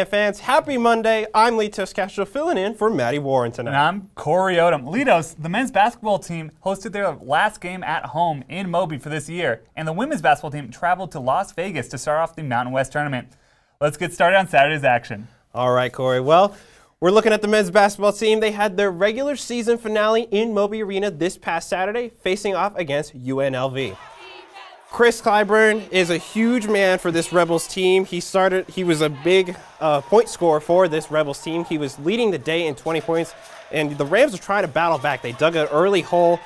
Ram fans, happy Monday. I'm Litos Castro filling in for Matty Warren tonight. And I'm Cory Odom. Litos, the men's basketball team hosted their last game at home in Moby for this year, and the women's basketball team traveled to Las Vegas to start off the Mountain West tournament. Let's get started on Saturday's action. All right, Cory. Well, we're looking at the men's basketball team. They had their regular season finale in Moby Arena this past Saturday, facing off against UNLV. Chris Clyburn is a huge man for this Rebels team. He was a big point scorer for this Rebels team. He was leading the day in 20 points, and the Rams are trying to battle back. They dug an early hole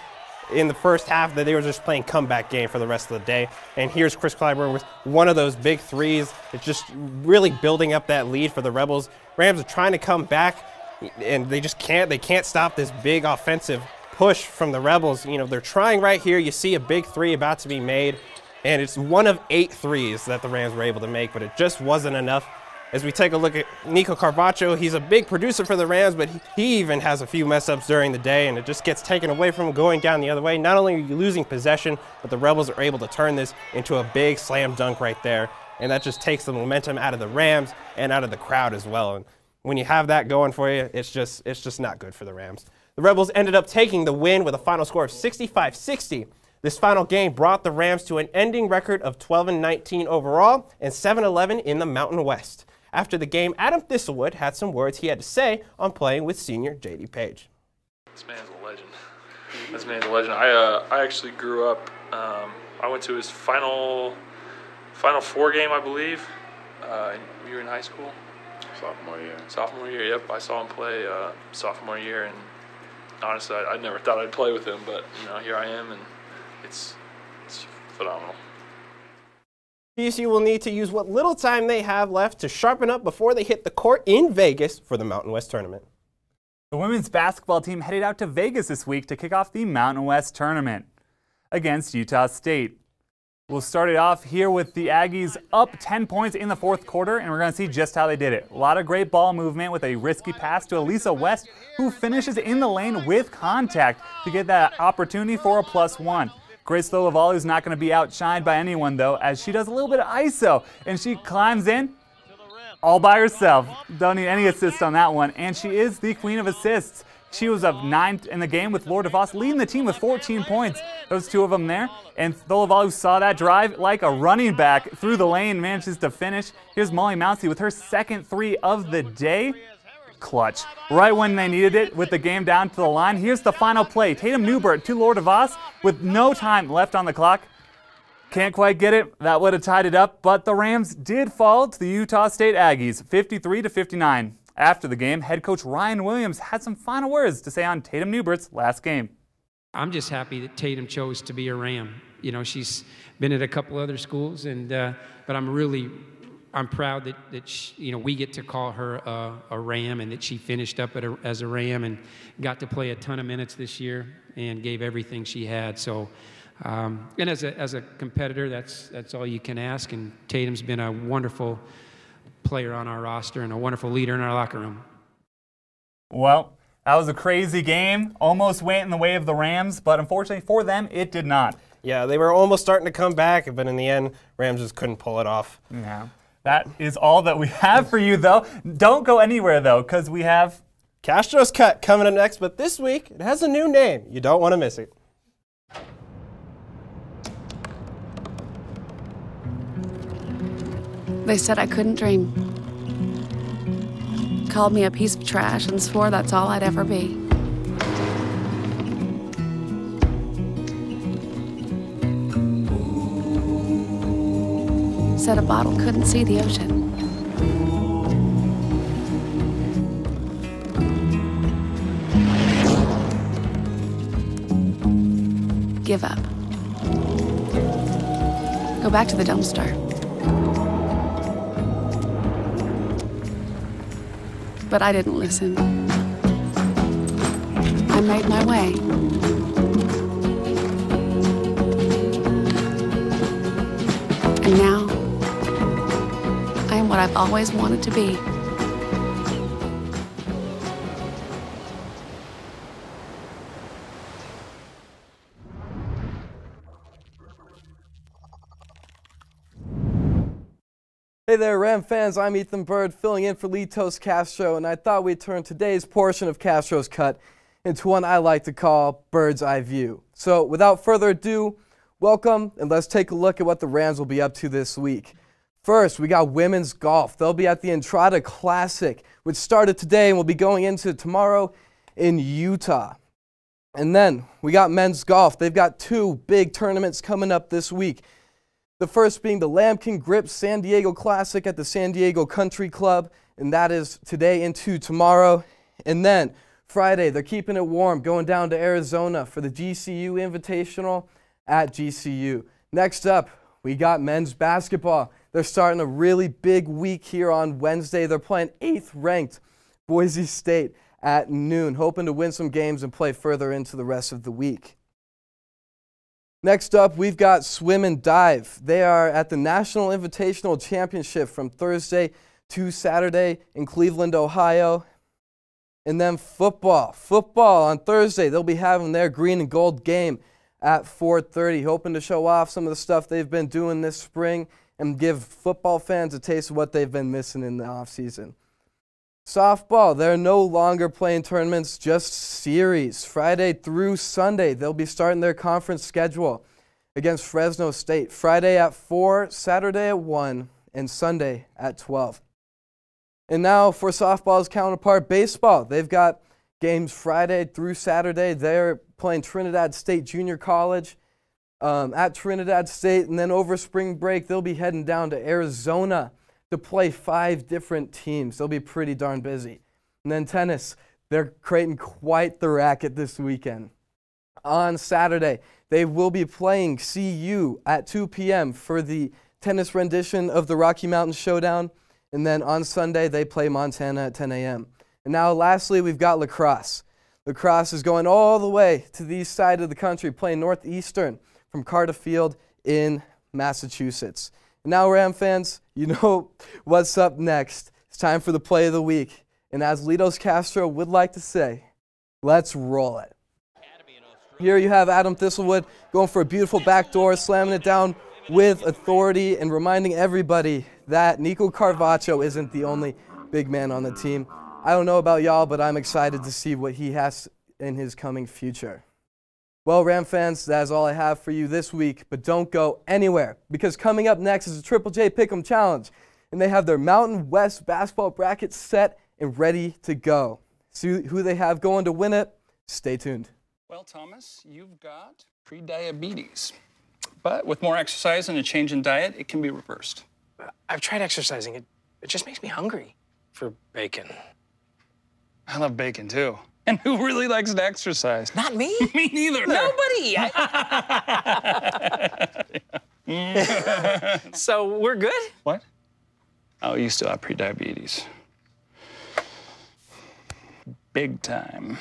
in the first half that they were just playing comeback game for the rest of the day. And here's Chris Clyburn with one of those big threes. It's just really building up that lead for the Rebels. Rams are trying to come back, and they just can't. They can't stop this big offensive push from the Rebels. You know, they're trying right here. You see a big three about to be made, and it's one of 8 threes that the Rams were able to make, but it just wasn't enough. As we take a look at Nico Carvacho, he's a big producer for the Rams, but he even has a few mess-ups during the day, and it just gets taken away from him going down the other way. Not only are you losing possession, but the Rebels are able to turn this into a big slam dunk right there, and that just takes the momentum out of the Rams and out of the crowd as well. And when you have that going for you, it's just not good for the Rams. The Rebels ended up taking the win with a final score of 65-60. This final game brought the Rams to an ending record of 12-19 overall and 7-11 in the Mountain West. After the game, Adam Thistlewood had some words he had to say on playing with senior J.D. Page. This man's a legend. This man's a legend. I actually grew up, I went to his final 4 game, I believe. You were in high school? Sophomore year. Sophomore year, yep. I saw him play sophomore year, and honestly, I never thought I'd play with him, but you know, here I am, and it's phenomenal. CSU will need to use what little time they have left to sharpen up before they hit the court in Vegas for the Mountain West tournament. The women's basketball team headed out to Vegas this week to kick off the Mountain West tournament against Utah State. We'll start it off here with the Aggies up 10 points in the fourth quarter, and we're going to see just how they did it. A lot of great ball movement with a risky pass to Elisa West, who finishes in the lane with contact to get that opportunity for a +1. Grace Lolaval is not going to be outshined by anyone, though, as she does a little bit of ISO, and she climbs in all by herself. Don't need any assist on that one, and she is the queen of assists. She was up 9 in the game with Laura DeVos leading the team with 14 points. Those 2 of them there, and Lolaval, who saw that drive like a running back through the lane, manages to finish. Here's Molly Mounsey with her second 3 of the day. Clutch. Right when they needed it with the game down to the line. Here's the final play. Tatum Newbert to Laura DeVos with no time left on the clock. Can't quite get it. That would have tied it up, but the Rams did fall to the Utah State Aggies, 53-59. After the game, head coach Ryan Williams had some final words to say on Tatum Newbert's last game. I'm just happy that Tatum chose to be a Ram. You know, she's been at a couple other schools, and but I'm proud that she, you know, we get to call her a Ram, and that she finished up as a Ram and got to play a ton of minutes this year and gave everything she had. So, and as a competitor, that's all you can ask. And Tatum's been a wonderful player on our roster and a wonderful leader in our locker room. Well, that was a crazy game. Almost went in the way of the Rams, but unfortunately for them, it did not. Yeah, they were almost starting to come back, but in the end, Rams just couldn't pull it off. Yeah. That is all that we have for you, though. Don't go anywhere, though, because we have Castro's Cut coming up next, but this week it has a new name. You don't want to miss it. They said I couldn't dream. Called me a piece of trash and swore that's all I'd ever be. Said a bottle couldn't see the ocean. Give up. Go back to the dumpster. But I didn't listen. I made my way. And now, I am what I've always wanted to be. Hey there, Ram fans. I'm Ethan Bird, filling in for Litos Castro, and I thought we'd turn today's portion of Castro's Cut into one I like to call Bird's Eye View. So, without further ado, welcome, and let's take a look at what the Rams will be up to this week. First, we got women's golf. They'll be at the Entrada Classic, which started today and will be going into tomorrow in Utah. And then we got men's golf. They've got two big tournaments coming up this week. The first being the Lambkin Grip San Diego Classic at the San Diego Country Club, and that is today into tomorrow. And then Friday, they're keeping it warm, going down to Arizona for the GCU Invitational at GCU. Next up, we got men's basketball. They're starting a really big week here on Wednesday. They're playing 8th ranked Boise State at noon, hoping to win some games and play further into the rest of the week. Next up, we've got swim and dive. They are at the National Invitational Championship from Thursday to Saturday in Cleveland, Ohio. And then football. Football on Thursday, they'll be having their green and gold game at 4:30, hoping to show off some of the stuff they've been doing this spring and give football fans a taste of what they've been missing in the offseason. Softball, they're no longer playing tournaments, just series. Friday through Sunday, they'll be starting their conference schedule against Fresno State. Friday at 4, Saturday at 1, and Sunday at 12. And now for softball's counterpart, baseball. They've got games Friday through Saturday. They're playing Trinidad State Junior College at Trinidad State. And then over spring break, they'll be heading down to Arizona to play 5 different teams. They'll be pretty darn busy. And then tennis, they're creating quite the racket this weekend. On Saturday, they will be playing CU at 2 p.m. for the tennis rendition of the Rocky Mountain Showdown. And then on Sunday, they play Montana at 10 a.m. And now lastly, we've got lacrosse. Lacrosse is going all the way to the east side of the country, playing Northeastern from Carter Field in Massachusetts. And now, Ram fans, you know what's up next. It's time for the play of the week. And as Litos Castro would like to say, let's roll it. Here you have Adam Thistlewood going for a beautiful backdoor, slamming it down with authority and reminding everybody that Nico Carvacho isn't the only big man on the team. I don't know about y'all, but I'm excited to see what he has in his coming future. Well, Ram fans, that is all I have for you this week, but don't go anywhere, because coming up next is the Triple J Pick'em Challenge, and they have their Mountain West basketball bracket set and ready to go. See who they have going to win it? Stay tuned. Well, Thomas, you've got pre-diabetes, but with more exercise and a change in diet, it can be reversed. I've tried exercising. It just makes me hungry for bacon. I love bacon, too. And who really likes to exercise? Not me. Me neither. Nobody. So we're good? What? Oh, you still have pre-diabetes. Big time.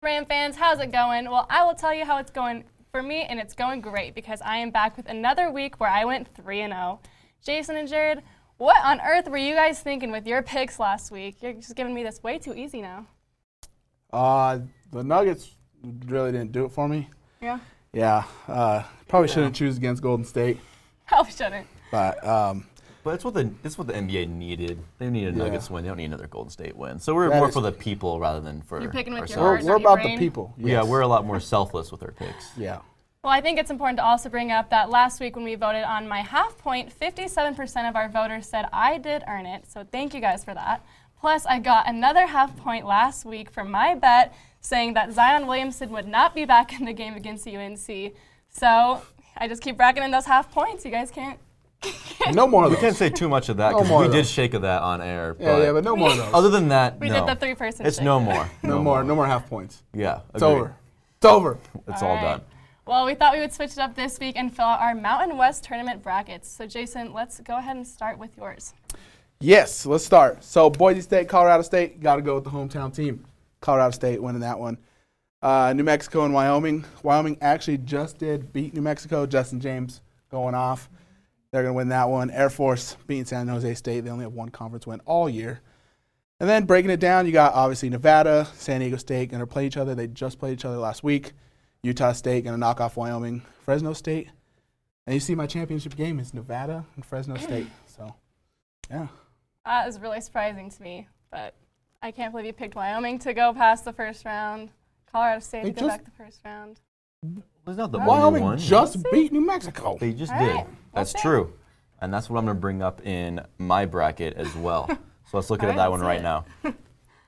Ram fans, how's it going? Well, I will tell you how it's going for me, and it's going great because I am back with another week where I went 3-0. Jason and Jared, what on earth were you guys thinking with your picks last week? You're just giving me this way too easy now. The Nuggets really didn't do it for me. Yeah? Yeah. Probably shouldn't choose against Golden State. Probably shouldn't. But it's what the NBA needed. They needed a Nuggets win. They don't need another Golden State win. So we're That more is- for the people rather than for You're picking with your ourselves. heart, we're not your about the brain. people. Yeah, Yes. we're a lot more selfless with our picks. Yeah. Well, I think it's important to also bring up that last week when we voted on my half point, 57% of our voters said I did earn it. So thank you guys for that. Plus, I got another half point last week for my bet saying that Zion Williamson would not be back in the game against UNC. So I just keep racking in those half points. You guys can't No more of We those. can't say too much of that because we did shake of that on air. But no more of those. Other than that, We no. did the 3-person It's shake. no more. No more half points. Yeah. It's agreed. over. It's over. It's all done. Well, we thought we would switch it up this week and fill out our Mountain West tournament brackets. So, Jason, let's go ahead and start with yours. Yes, let's start. So Boise State, Colorado State, got to go with the hometown team. Colorado State winning that one. New Mexico and Wyoming. Wyoming actually just did beat New Mexico. Justin James going off. They're going to win that one. Air Force beating San Jose State. They only have one conference win all year. And then breaking it down, you got obviously Nevada, San Diego State going to play each other. They just played each other last week. Utah State going to knock off Wyoming. Fresno State. And you see my championship game is Nevada and Fresno State. So, yeah. That is really surprising to me, but I can't believe you picked Wyoming to go past the first round. Colorado State to go back the first round. It's not the Wyoming only one. just beat New Mexico. They just All did. right, That's we'll see. true. And that's what I'm going to bring up in my bracket as well. So let's look All at right, that one let's right see now.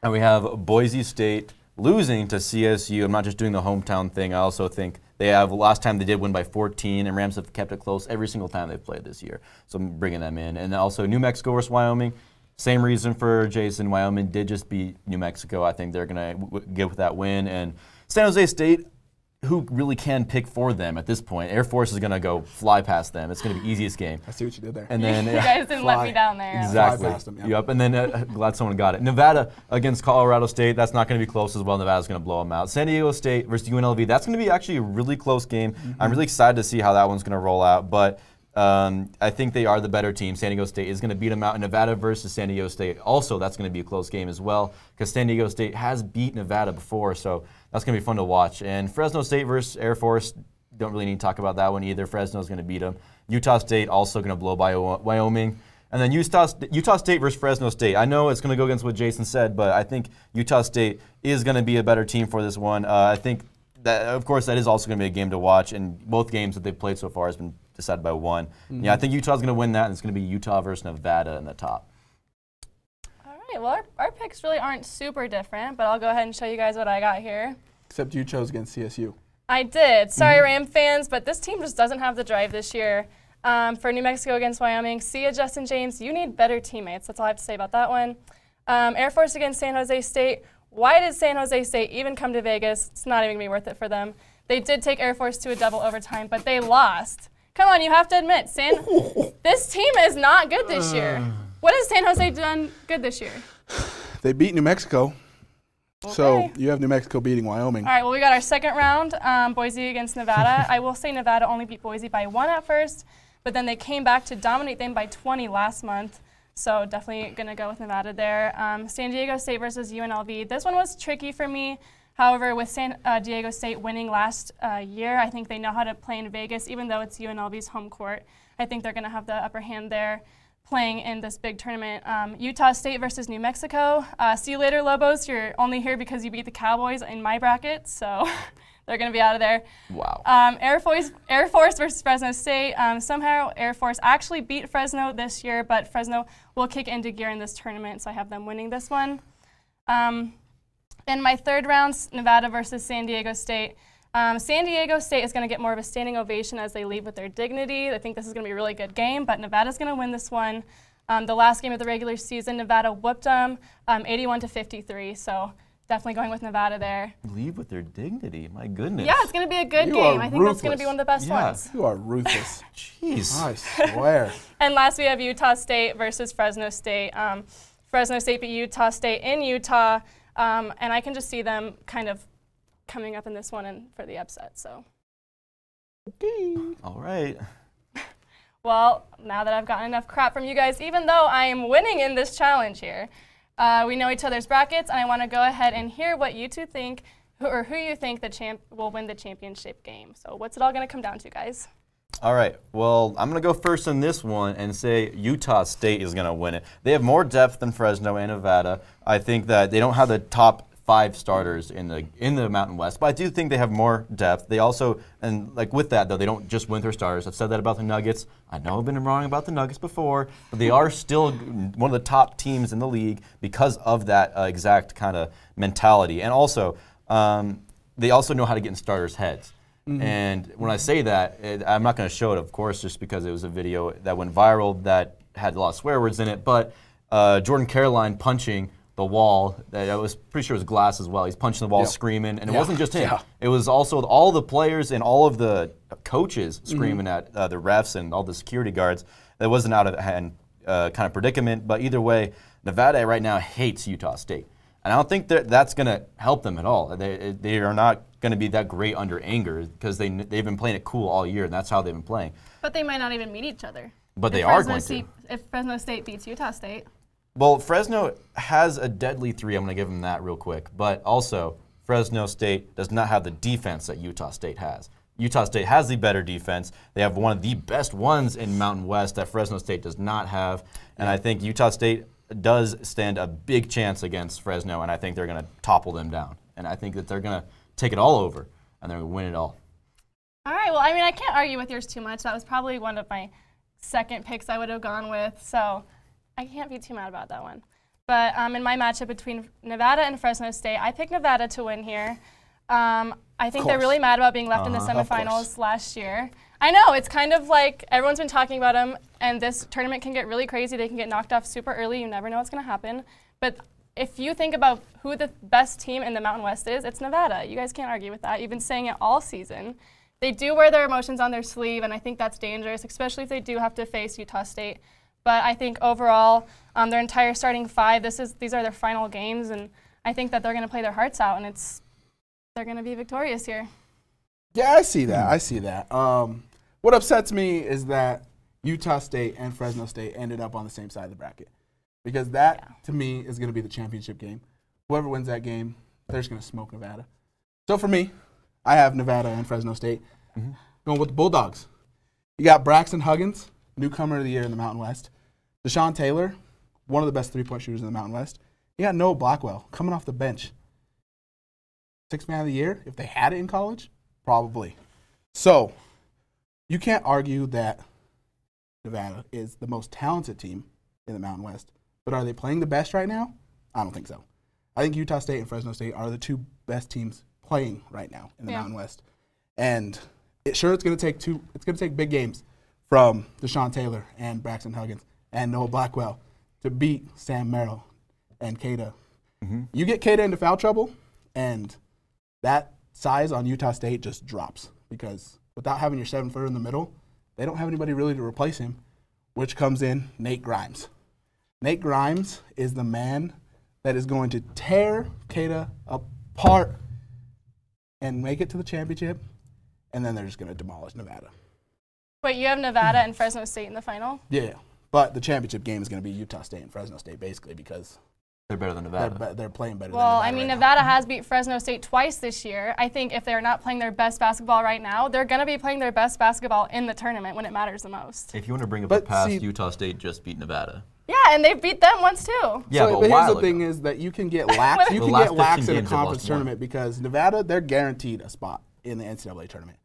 And we have Boise State losing to CSU. I'm not just doing the hometown thing. I also think they have, last time they did win by 14, and Rams have kept it close every single time they've played this year. So I'm bringing them in. And then also New Mexico versus Wyoming. Same reason for Jason. Wyoming did just beat New Mexico. I think they're going to get with that win. And San Jose State, who really can pick for them at this point? Air Force is going to go fly past them. It's going to be easiest game. I see what you did there. And then You guys didn't let me down there. Exactly. Fly past them, yeah. Yep. And then glad someone got it. Nevada against Colorado State. That's not going to be close as well. Nevada's going to blow them out. San Diego State versus UNLV. That's going to be actually a really close game. I'm really excited to see how that one's going to roll out. But I think they are the better team. San Diego State is going to beat them out. And Nevada versus San Diego State. Also, that's going to be a close game as well because San Diego State has beat Nevada before. So that's going to be fun to watch. And Fresno State versus Air Force. Don't really need to talk about that one either. Fresno's going to beat them. Utah State also going to blow by Wyoming. And then Utah State versus Fresno State. I know it's going to go against what Jason said, but I think Utah State is going to be a better team for this one. I think that, of course, that is also going to be a game to watch. And both games that they've played so far has been decided by one. Mm-hmm. Yeah, I think Utah's going to win that, and it's going to be Utah versus Nevada in the top. All right, well, our picks really aren't super different, but I'll go ahead and show you guys what I got here. Except you chose against CSU. I did. Sorry, Ram fans, but this team just doesn't have the drive this year. For New Mexico against Wyoming, see ya, Justin James. You need better teammates. That's all I have to say about that one. Air Force against San Jose State. Why did San Jose State even come to Vegas? It's not even going to be worth it for them. They did take Air Force to a double overtime, but they lost. Come on, you have to admit, this team is not good this year. What has San Jose done good this year? They beat New Mexico. Okay. So you have New Mexico beating Wyoming. All right, well, we got our second round, Boise against Nevada. I will say Nevada only beat Boise by 1 at first, but then they came back to dominate them by 20 last month. So definitely going to go with Nevada there. San Diego State versus UNLV. This one was tricky for me. However, with San Diego State winning last year, I think they know how to play in Vegas, even though it's UNLV's home court. I think they're going to have the upper hand there playing in this big tournament. Utah State versus New Mexico. See you later, Lobos. You're only here because you beat the Cowboys in my bracket, so they're going to be out of there. Wow. Air Force versus Fresno State. Somehow Air Force actually beat Fresno this year, but Fresno will kick into gear in this tournament, so I have them winning this one. In my third round, Nevada versus San Diego State. San Diego State is going to get more of a standing ovation as they leave with their dignity. I think this is going to be a really good game, but Nevada's going to win this one. The last game of the regular season, Nevada whooped them 81-53, so definitely going with Nevada there. Leave with their dignity, my goodness. Yeah, it's going to be a good game. I think that's going to be one of the best ones. You are ruthless. Jeez. I swear. And last we have Utah State versus Fresno State. Fresno State beat Utah State in Utah, and I can just see them kind of coming up in this one and for the upset. So. Okay. All right. Well, now that I've gotten enough crap from you guys, even though I am winning in this challenge here, we know each other's brackets, and I want to go ahead and hear what you two think, or who you think will win the championship game. So what's it all going to come down to, guys? All right, well, I'm going to go first in this one and say Utah State is going to win it. They have more depth than Fresno and Nevada. I think that they don't have the top 5 starters in the Mountain West, but I do think they have more depth. They also, and like with that though, they don't just win their starters. I've said that about the Nuggets. I know I've been wrong about the Nuggets before, but they are still one of the top teams in the league because of that exact kind of mentality. And also, they also know how to get in starters' heads. And when I say that, I'm not going to show it, of course, just because it was a video that went viral that had a lot of swear words in it. But Jordan Caroline punching the wall, I was pretty sure it was glass as well. He's punching the wall, screaming, and it wasn't just him. It was also all the players and all of the coaches screaming at the refs and all the security guards. That was an out-of-hand kind of predicament, but either way, Nevada right now hates Utah State. And I don't think that's going to help them at all. They are not going to be that great under anger because they've been playing it cool all year, and that's how they've been playing. But they might not even meet each other. But they are going to. If Fresno State beats Utah State. Well, Fresno has a deadly 3. I'm going to give them that real quick. But also, Fresno State does not have the defense that Utah State has. Utah State has the better defense. They have one of the best ones in Mountain West that Fresno State does not have. And I think Utah State does stand a big chance against Fresno, and I think they're going to topple them down. And I think that they're going to take it all over, and they're going to win it all. All right, well, I mean, I can't argue with yours too much. That was probably one of my second picks I would have gone with, so I can't be too mad about that one. But in my matchup between Nevada and Fresno State, I picked Nevada to win here. I think they're really mad about being left in the semifinals last year. I know, it's kind of like everyone's been talking about them, and this tournament can get really crazy. They can get knocked off super early. You never know what's going to happen. But if you think about who the best team in the Mountain West is, it's Nevada. You guys can't argue with that. You've been saying it all season. They do wear their emotions on their sleeve, and I think that's dangerous, especially if they do have to face Utah State. But I think overall, their entire starting 5, these are their final games, and I think that they're going to play their hearts out, and they're going to be victorious here. Yeah, I see that. I see that. What upsets me is that Utah State and Fresno State ended up on the same side of the bracket, because that, to me, is going to be the championship game. Whoever wins that game, they're just going to smoke Nevada. So for me, I have Nevada and Fresno State going with the Bulldogs. You got Braxton Huggins, newcomer of the year in the Mountain West. Deshaun Taylor, one of the best three-point shooters in the Mountain West. You got Noah Blackwell coming off the bench. 6th man of the year, if they had it in college, probably. So you can't argue that Nevada is the most talented team in the Mountain West. But are they playing the best right now? I don't think so. I think Utah State and Fresno State are the 2 best teams playing right now in the Mountain West. And it's going to take big games from Deshaun Taylor and Braxton Huggins and Noah Blackwell to beat Sam Merrill and Kada. You get Kada into foul trouble, and that size on Utah State just drops, because without having your 7-footer in the middle, they don't have anybody really to replace him, which comes in Nate Grimes. Nate Grimes is the man that is going to tear Kada apart and make it to the championship, and then they're just going to demolish Nevada. Wait, you have Nevada and Fresno State in the final? Yeah, but the championship game is going to be Utah State and Fresno State, basically, because they're better than Nevada. They're playing better than Nevada. Nevada. Well, I mean, Nevada has beat Fresno State twice this year. I think if they're not playing their best basketball right now, they're going to be playing their best basketball in the tournament when it matters the most. If you want to bring up the past, Utah State just beat Nevada. Yeah, and they've beat them once too. Yeah, but here's the thing is that you can get lax. You can get lax in a conference tournament because Nevada, they're guaranteed a spot in the NCAA tournament.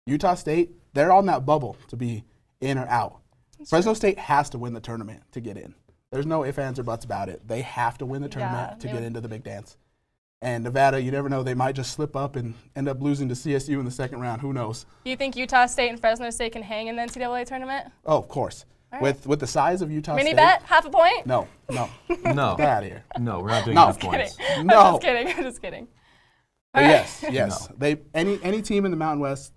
Utah State, they're on that bubble to be in or out. Fresno State has to win the tournament to get in. There's no ifs, ands, or buts about it. They have to win the tournament to get into the big dance. And Nevada, you never know, they might just slip up and end up losing to CSU in the 2nd round. Who knows? You think Utah State and Fresno State can hang in the NCAA tournament? Oh, of course. Right. With the size of Utah State. Mini bet, half a point? No. No. Get out of here. No, we're not doing half points. No. I'm just kidding. Yes. No. Any team in the Mountain West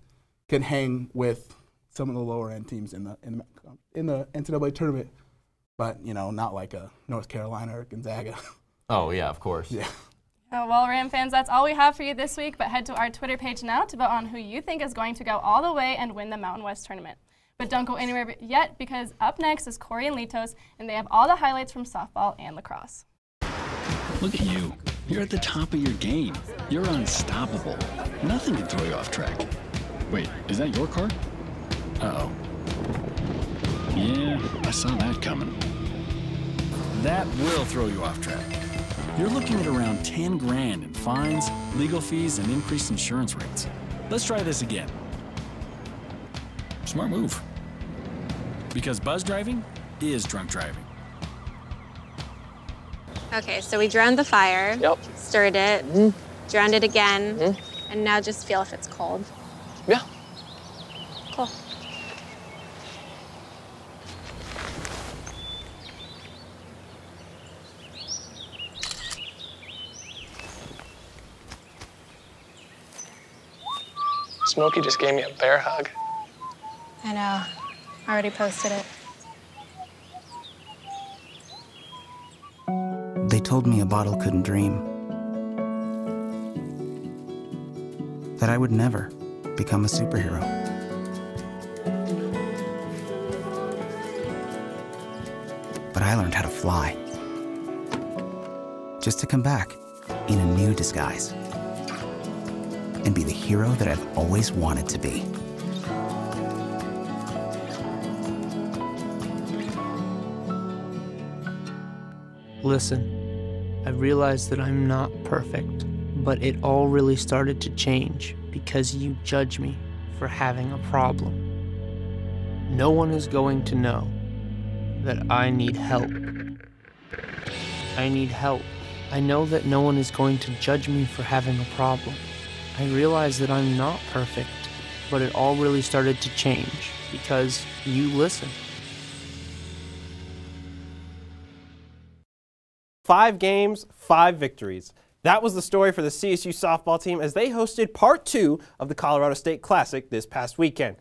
can hang with some of the lower end teams in the NCAA tournament, but not like a North Carolina or Gonzaga. Oh yeah, of course. Yeah. Well, Ram fans, that's all we have for you this week. But head to our Twitter page now to vote on who you think is going to go all the way and win the Mountain West tournament. But don't go anywhere yet, because up next is Cory and Litos, and they have all the highlights from softball and lacrosse. Look at you. You're at the top of your game. You're unstoppable. Nothing can throw you off track. Wait, is that your car? Uh-oh. Yeah, I saw that coming. That will throw you off track. You're looking at around 10 grand in fines, legal fees, and increased insurance rates. Let's try this again. Smart move. Because buzz driving is drunk driving. Okay, so we drowned the fire, stirred it, drowned it again, and now just feel if it's cold. Yeah. Cool. Smokey just gave me a bear hug. I know. I already posted it. They told me a bottle couldn't dream. That I would never become a superhero. But I learned how to fly. Just to come back in a new disguise. And be the hero that I've always wanted to be. Listen, I realize that I'm not perfect, but it all really started to change because you judge me for having a problem. No one is going to know that I need help. I need help. I know that no one is going to judge me for having a problem. I realize that I'm not perfect, but it all really started to change because you listen. 5 games, 5 victories. That was the story for the CSU softball team as they hosted part 2 of the Colorado State Classic this past weekend.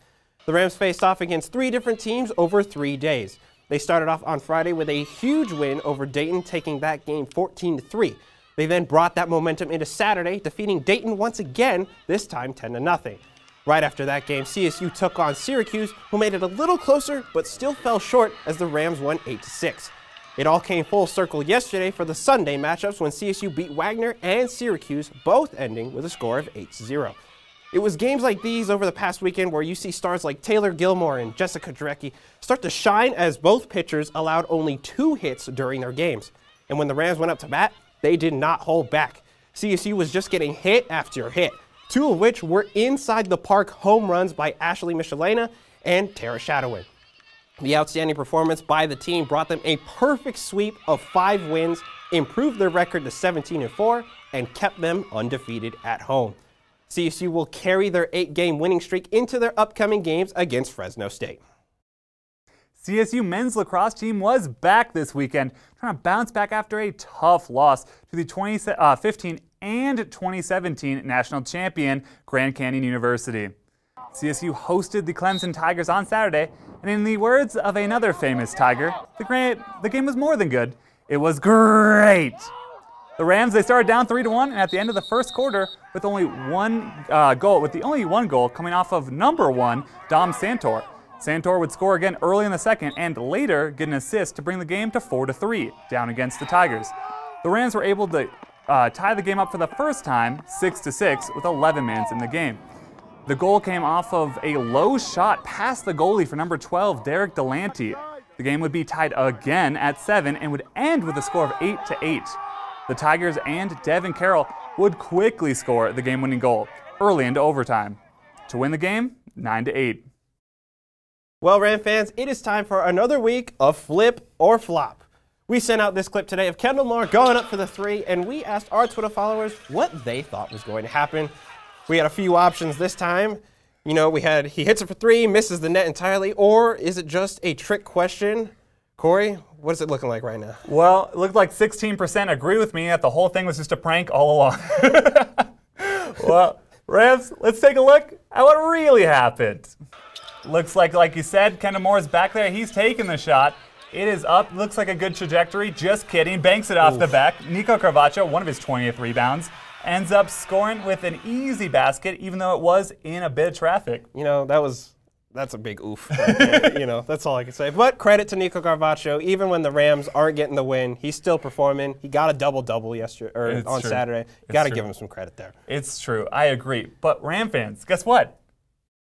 The Rams faced off against 3 different teams over 3 days. They started off on Friday with a huge win over Dayton, taking that game 14-3. They then brought that momentum into Saturday, defeating Dayton once again, this time 10-0. Right after that game, CSU took on Syracuse, who made it a little closer, but still fell short as the Rams won 8-6. It all came full circle yesterday for the Sunday matchups when CSU beat Wagner and Syracuse, both ending with a score of 8-0. It was games like these over the past weekend where you see stars like Taylor Gilmore and Jessica Drecke start to shine as both pitchers allowed only 2 hits during their games. And when the Rams went up to bat, they did not hold back. CSU was just getting hit after hit, 2 of which were inside the park home runs by Ashley Michelena and Tara Shadowin. The outstanding performance by the team brought them a perfect sweep of 5 wins, improved their record to 17-4, and kept them undefeated at home. CSU will carry their 8-game winning streak into their upcoming games against Fresno State. CSU men's lacrosse team was back this weekend, trying to bounce back after a tough loss to the 2015 and 2017 national champion Grand Canyon University. CSU hosted the Clemson Tigers on Saturday, and in the words of another famous Tiger, the game was more than good. It was great. The Rams, they started down 3-1, and at the end of the first quarter, with only one goal coming off of number 1, Dom Santor. Santor would score again early in the second and later get an assist to bring the game to 4-3 down against the Tigers. The Rams were able to tie the game up for the first time 6-6 with 11 minutes in the game. The goal came off of a low shot past the goalie for number 12, Derek Delante. The game would be tied again at 7 and would end with a score of 8-8. The Tigers and Devin Carroll would quickly score the game-winning goal early into overtime to win the game 9-8. Well, Ram fans, it is time for another week of Flip or Flop. We sent out this clip today of Kendall Moore going up for the 3, and we asked our Twitter followers what they thought was going to happen. We had a few options this time. You know, we had he hits it for 3, misses the net entirely, or is it just a trick question? Cory, what is it looking like right now? Well, it looked like 16% agree with me that the whole thing was just a prank all along. Well, Rams, let's take a look at what really happened. Looks like you said, Kendall Moore is back there. He's taking the shot. It is up. Looks like a good trajectory. Just kidding. Banks it off the back. Nico Carvaccio, one of his 20th rebounds, ends up scoring with an easy basket, even though it was in a bit of traffic. You know, that's a big oof. You know, that's all I can say. But credit to Nico Carvaccio. Even when the Rams aren't getting the win, he's still performing. He got a double-double on Saturday. You got to give him some credit there. It's true. I agree. But Ram fans, guess what?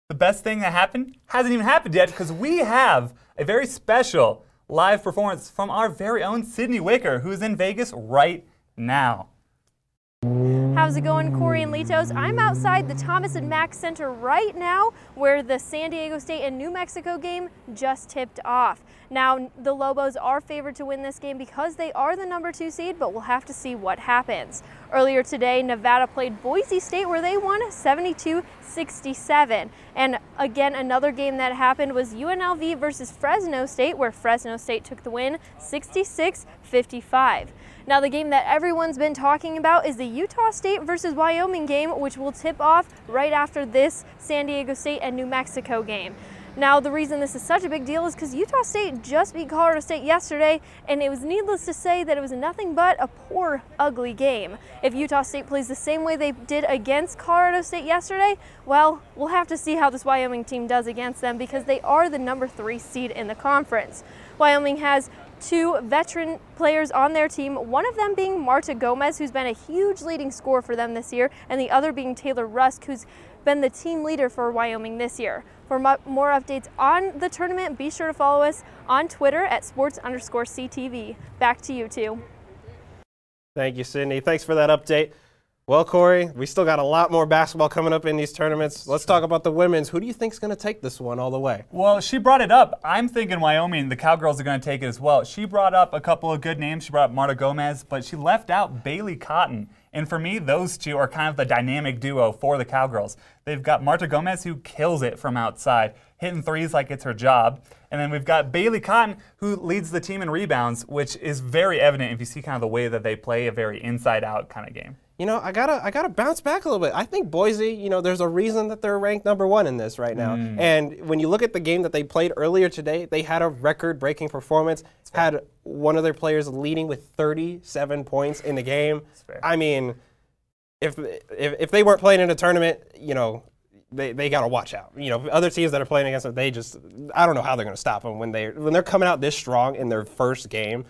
The best thing that happened hasn't even happened yet because we have a very special live performance from our very own Sydney Wicker, who's in Vegas right now. How's it going, Cory and Litos? I'm outside the Thomas and Mack Center right now where the San Diego State and New Mexico game just tipped off. Now, the Lobos are favored to win this game because they are the number 2 seed, but we'll have to see what happens. Earlier today, Nevada played Boise State where they won 72-67. And again, another game that happened was UNLV versus Fresno State, where Fresno State took the win 66-55. Now, the game that everyone's been talking about is the Utah State versus Wyoming game, which will tip off right after this San Diego State and New Mexico game. Now, the reason this is such a big deal is because Utah State just beat Colorado State yesterday, and it was needless to say that it was nothing but a poor, ugly game. If Utah State plays the same way they did against Colorado State yesterday, well, we'll have to see how this Wyoming team does against them because they are the number 3 seed in the conference. Wyoming has 2 veteran players on their team, one of them being Marta Gomez, who's been a huge leading scorer for them this year, and the other being Taylor Rusk, who's been the team leader for Wyoming this year. For more updates on the tournament, be sure to follow us on Twitter at sports_CTV. Back to you two. Thank you, Sydney. Thanks for that update. Well, Cory, we still got a lot more basketball coming up in these tournaments. Let's talk about the women's. Who do you think is going to take this one all the way? Well, she brought it up. I'm thinking Wyoming. The Cowgirls are going to take it as well. She brought up a couple of good names. She brought up Marta Gomez, but she left out Bailey Cotton. And for me, those two are kind of the dynamic duo for the Cowgirls. They've got Marta Gomez, who kills it from outside, hitting threes like it's her job. And then we've got Bailey Cotton, who leads the team in rebounds, which is very evident if you see kind of the way that they play a very inside-out kind of game. You know, I gotta bounce back a little bit. I think Boise, you know, there's a reason that they're ranked number 1 in this right now. And when you look at the game that they played earlier today, they had a record-breaking performance. Had one of their players leading with 37 points in the game. I mean, if they weren't playing in a tournament, you know, they gotta watch out. You know, other teams that are playing against them, I don't know how they're gonna stop them when they're coming out this strong in their first game.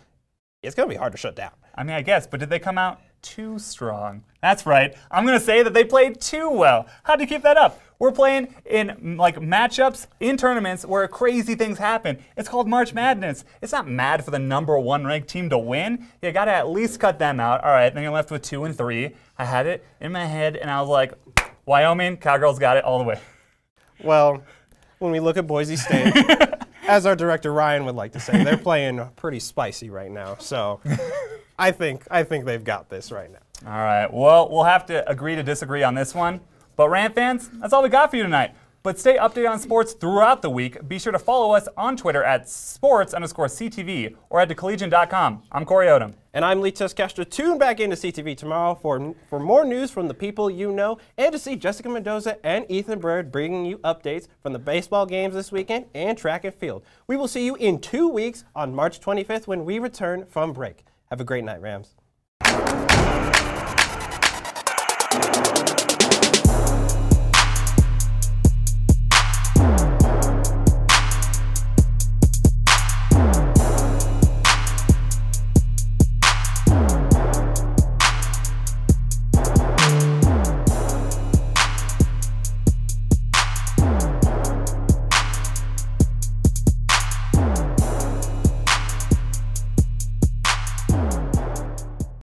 It's gonna be hard to shut down. I mean, I guess, but did they come out too strong? That's right. I'm going to say that they played too well. How do you keep that up? We're playing in like matchups in tournaments where crazy things happen. It's called March Madness. It's not mad for the number 1 ranked team to win. You got to at least cut them out. All right, then you're left with 2 and 3. I had it in my head, and I was like, Wyoming, Cowgirls got it all the way. Well, when we look at Boise State, as our director Ryan would like to say, they're playing pretty spicy right now. So I think they've got this right now. All right. Well, we'll have to agree to disagree on this one. But Ram fans, that's all we got for you tonight. But stay updated on sports throughout the week. Be sure to follow us on Twitter at sports_CTV or at thecollegian.com. I'm Cory Odom. And I'm Litos Castro. Tune back into CTV tomorrow for more news from the people you know and to see Jessica Mendoza and Ethan Bird bringing you updates from the baseball games this weekend and track and field. We will see you in 2 weeks on March 25th when we return from break. Have a great night, Rams.